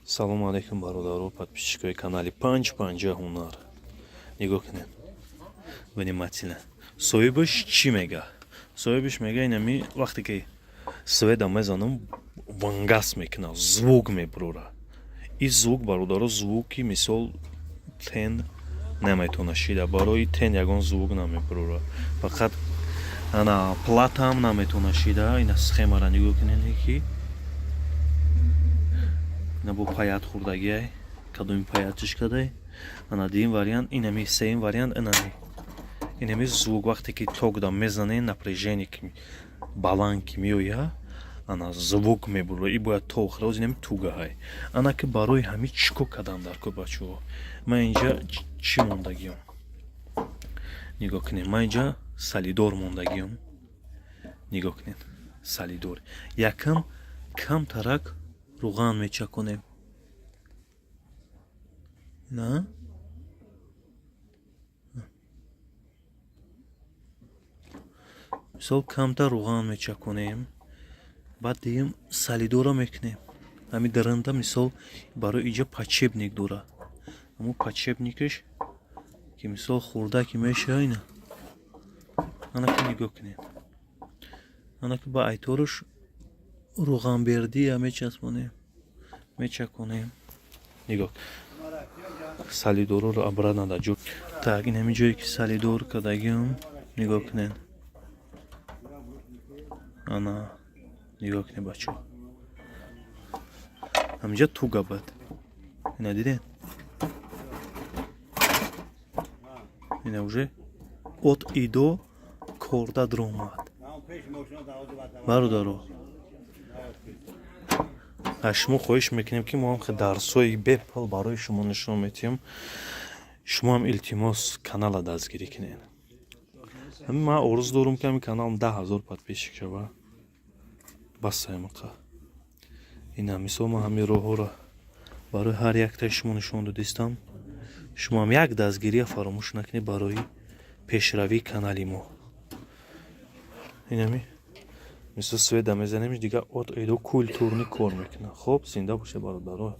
Салом алейкум бародаро, подписчикои канали Панҷ ҳунар. Нигоҳ кунед. Внимательно. Соҳибаш чӣ мега? Соҳибаш мега инами вақте ки сведа мезанам вангас мекунад, звук мебурора. И звук бародаро звуки мисол тен наметона шида. Барои тен ягон звук намебурора. Фақат ана платам наметона шида. Ина схемара нигоҳ кунед ки набо паят хурдагиай, кадоми паятиш кадай. Ана дин вариант, инами сеюм вариант инами звук вақте ки тогда мезане напряжение ки баланд ки меоя, ана звук мебурора. И бояд то охироз инами тугаҳай. Ана ки барои ҳами чико кадам дар ко бачаҳо. Ман инҷа чӣ мондагиём? Нигоҳ кунед. Ман инҷа салидор мондагиём. Нигоҳ кунед. Салидор. Якам камтарак руған мечаконем. На? Мисол камтар руған мечаконем. Баъд дигим салидора мекунем. Ами даранда мисол барои иҷа подшипник дора. Аммо подшипникаш ки мисол хурда ки мешава ина. Ана ки нигоҳ кунем. Ана ки ба айторуш руғанбердия мечаспонем. Мечаконем. Нигоҳ. Салидороро абра нада ҷо. Так, инами ҷое ки салидор кадагиам. Нигоҳ кунед. Ана нигоҳ кунед бачо. Ҳаминҷа туга бад. Ина дидед? Ина уже от идо корда дромад. Бародаро. Аз шумо хоҳиш мекунем ки мо ҳам дарсҳои бепал барои шумо нишон медиҳем. Шумо ҳам илтимос канала дастгирӣ кунед. Ҳамин ман орзу дорам ки ҳамин каналам 10,000 подписчик шава. Бас ҳамақа. Ина мисол ман ҳамин роҳҳоро барои ҳар яктаи шумо нишон додистам. Шумо ҳам як дастгирия фаромӯш накунед барои пешравии канали мо. Инами мисол сведа мезанемш дигар от эдо культурни кор мекунад. Хоб, зинда боше бародаро.